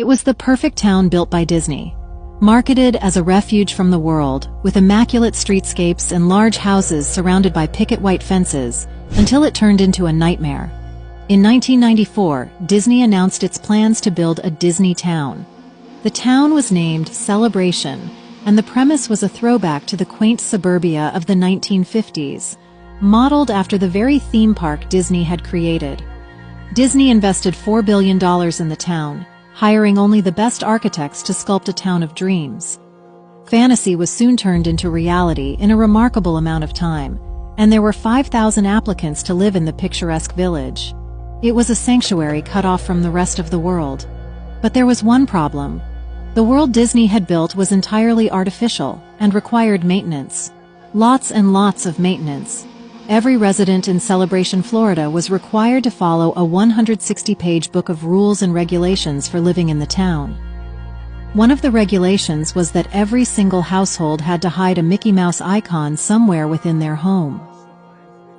It was the perfect town built by Disney. Marketed as a refuge from the world, with immaculate streetscapes and large houses surrounded by picket white fences, until it turned into a nightmare. In 1994, Disney announced its plans to build a Disney town. The town was named Celebration, and the premise was a throwback to the quaint suburbia of the 1950s, modeled after the very theme park Disney had created. Disney invested $4 billion in the town, hiring only the best architects to sculpt a town of dreams. Fantasy was soon turned into reality in a remarkable amount of time, and there were 5,000 applicants to live in the picturesque village. It was a sanctuary cut off from the rest of the world. But there was one problem. The world Disney had built was entirely artificial and required maintenance. Lots and lots of maintenance. Every resident in Celebration, Florida was required to follow a 160-page book of rules and regulations for living in the town. One of the regulations was that every single household had to hide a Mickey Mouse icon somewhere within their home.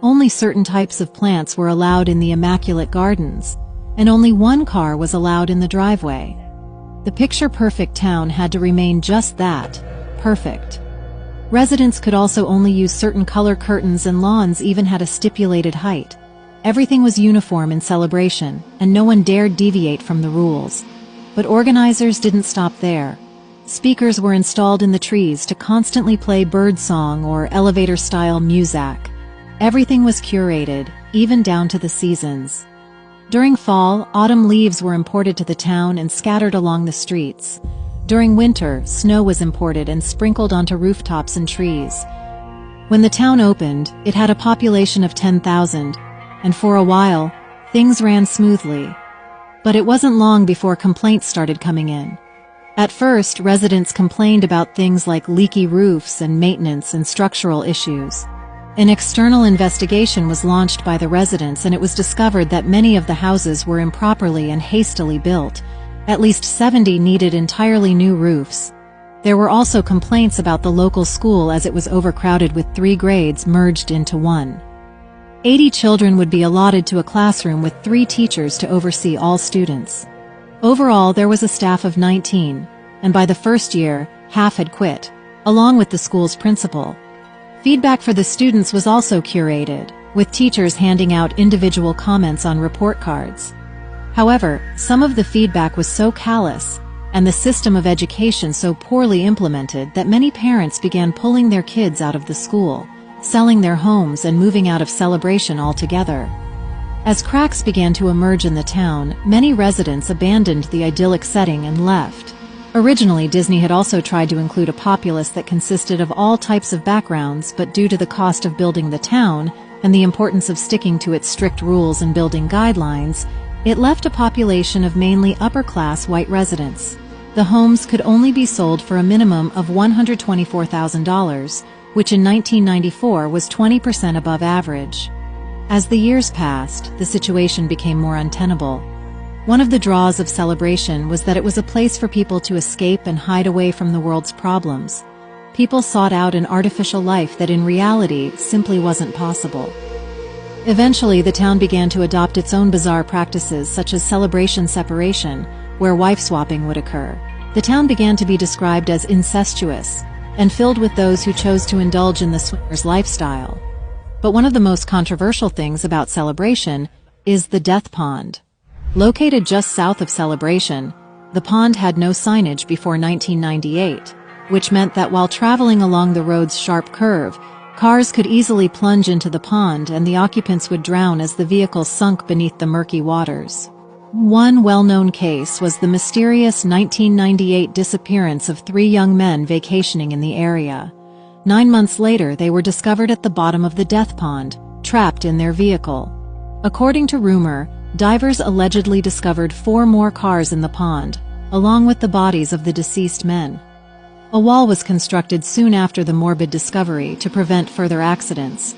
Only certain types of plants were allowed in the immaculate gardens, and only one car was allowed in the driveway. The picture-perfect town had to remain just that, perfect. Residents could also only use certain color curtains, and lawns even had a stipulated height. Everything was uniform in Celebration, and no one dared deviate from the rules. But organizers didn't stop there. Speakers were installed in the trees to constantly play birdsong or elevator-style music. Everything was curated, even down to the seasons. During fall, autumn leaves were imported to the town and scattered along the streets. During winter, snow was imported and sprinkled onto rooftops and trees. When the town opened, it had a population of 10,000, and for a while, things ran smoothly. But it wasn't long before complaints started coming in. At first, residents complained about things like leaky roofs and maintenance and structural issues. An external investigation was launched by the residents, and it was discovered that many of the houses were improperly and hastily built. At least 70 needed entirely new roofs. There were also complaints about the local school, as it was overcrowded with 3 grades merged into one. 80 children would be allotted to a classroom with 3 teachers to oversee all students. Overall, there was a staff of 19, and by the first year, half had quit, along with the school's principal. Feedback for the students was also curated, with teachers handing out individual comments on report cards. However, some of the feedback was so callous, and the system of education so poorly implemented, that many parents began pulling their kids out of the school, selling their homes and moving out of Celebration altogether. As cracks began to emerge in the town, many residents abandoned the idyllic setting and left. Originally, Disney had also tried to include a populace that consisted of all types of backgrounds, but due to the cost of building the town, and the importance of sticking to its strict rules and building guidelines, it left a population of mainly upper-class white residents. The homes could only be sold for a minimum of $124,000, which in 1994 was 20% above average. As the years passed, the situation became more untenable. One of the draws of Celebration was that it was a place for people to escape and hide away from the world's problems. People sought out an artificial life that in reality simply wasn't possible. Eventually, the town began to adopt its own bizarre practices, such as Celebration separation, where wife swapping would occur. The town began to be described as incestuous, and filled with those who chose to indulge in the swingers lifestyle. But one of the most controversial things about Celebration is the Death Pond. Located just south of Celebration, the pond had no signage before 1998, which meant that while traveling along the road's sharp curve, cars could easily plunge into the pond and the occupants would drown as the vehicle sunk beneath the murky waters. One well-known case was the mysterious 1998 disappearance of 3 young men vacationing in the area. 9 months later, they were discovered at the bottom of the Death Pond, trapped in their vehicle. According to rumor, divers allegedly discovered 4 more cars in the pond, along with the bodies of the deceased men. A wall was constructed soon after the morbid discovery to prevent further accidents.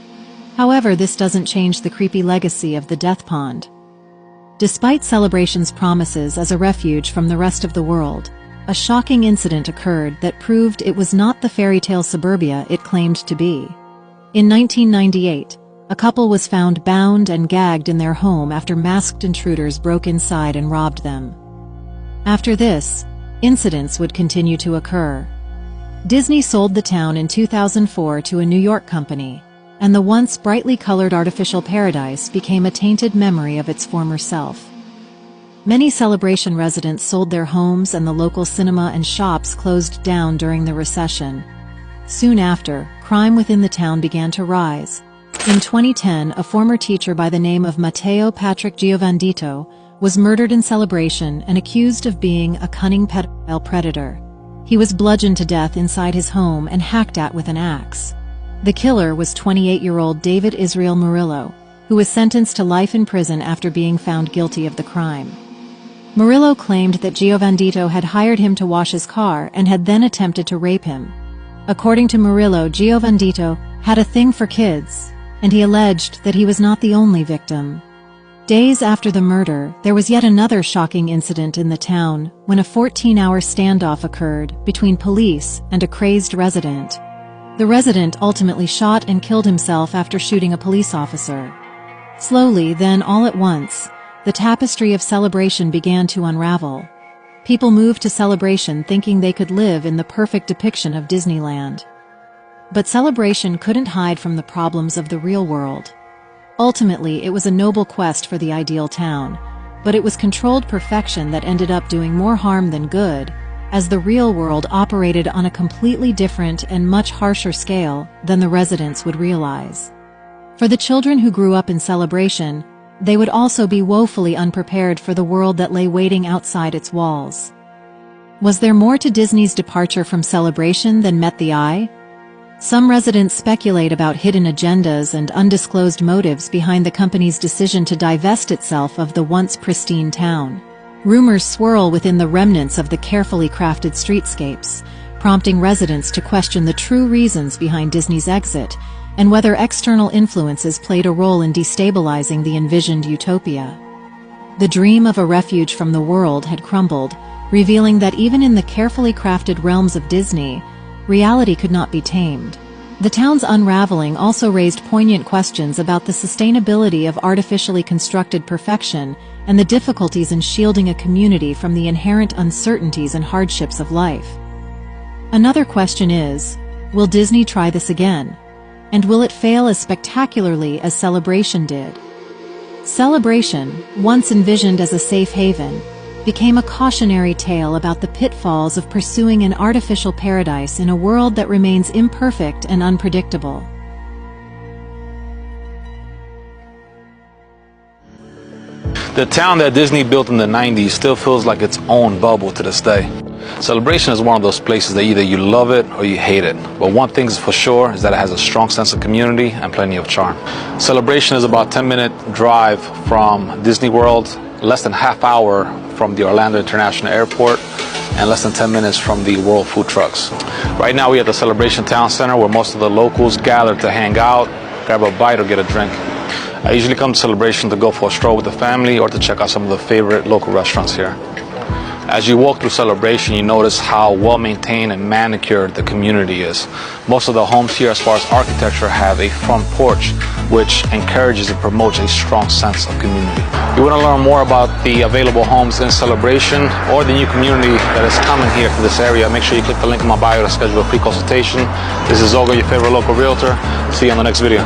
However, this doesn't change the creepy legacy of the Death Pond. Despite Celebration's promises as a refuge from the rest of the world, a shocking incident occurred that proved it was not the fairy tale suburbia it claimed to be. In 1998, a couple was found bound and gagged in their home after masked intruders broke inside and robbed them. After this, incidents would continue to occur. Disney sold the town in 2004 to a New York company, and the once brightly colored artificial paradise became a tainted memory of its former self. Many Celebration residents sold their homes, and the local cinema and shops closed down during the recession. Soon after, crime within the town began to rise. In 2010, a former teacher by the name of Matteo Patrick Giovandito was murdered in Celebration and accused of being a cunning pedophile predator. He was bludgeoned to death inside his home and hacked at with an axe. The killer was 28-year-old David Israel Murillo, who was sentenced to life in prison after being found guilty of the crime. Murillo claimed that Giovandito had hired him to wash his car and had then attempted to rape him. According to Murillo, Giovandito had a thing for kids, and he alleged that he was not the only victim. Days after the murder, there was yet another shocking incident in the town when a 14-hour standoff occurred between police and a crazed resident. The resident ultimately shot and killed himself after shooting a police officer. Slowly, then all at once, the tapestry of Celebration began to unravel. People moved to Celebration thinking they could live in the perfect depiction of Disneyland. But Celebration couldn't hide from the problems of the real world. Ultimately, it was a noble quest for the ideal town, but it was controlled perfection that ended up doing more harm than good, as the real world operated on a completely different and much harsher scale than the residents would realize. For the children who grew up in Celebration, they would also be woefully unprepared for the world that lay waiting outside its walls. Was there more to Disney's departure from Celebration than met the eye? Some residents speculate about hidden agendas and undisclosed motives behind the company's decision to divest itself of the once pristine town. Rumors swirl within the remnants of the carefully crafted streetscapes, prompting residents to question the true reasons behind Disney's exit, and whether external influences played a role in destabilizing the envisioned utopia. The dream of a refuge from the world had crumbled, revealing that even in the carefully crafted realms of Disney, reality could not be tamed. The town's unraveling also raised poignant questions about the sustainability of artificially constructed perfection and the difficulties in shielding a community from the inherent uncertainties and hardships of life. Another question is, will Disney try this again? And will it fail as spectacularly as Celebration did? Celebration, once envisioned as a safe haven, became a cautionary tale about the pitfalls of pursuing an artificial paradise in a world that remains imperfect and unpredictable. The town that Disney built in the 90s still feels like its own bubble to this day. Celebration is one of those places that either you love it or you hate it. But one thing is for sure is that it has a strong sense of community and plenty of charm. Celebration is about a 10-minute drive from Disney World, less than half hour from the Orlando International Airport, and less than 10 minutes from the World Food Trucks. Right now we're at the Celebration Town Center where most of the locals gather to hang out, grab a bite or get a drink. I usually come to Celebration to go for a stroll with the family or to check out some of the favorite local restaurants here. As you walk through Celebration, you notice how well maintained and manicured the community is. Most of the homes here, as far as architecture, have a front porch, which encourages and promotes a strong sense of community. If you want to learn more about the available homes in Celebration or the new community that is coming here to this area, make sure you click the link in my bio to schedule a free consultation. This is Olga, your favorite local realtor. See you on the next video.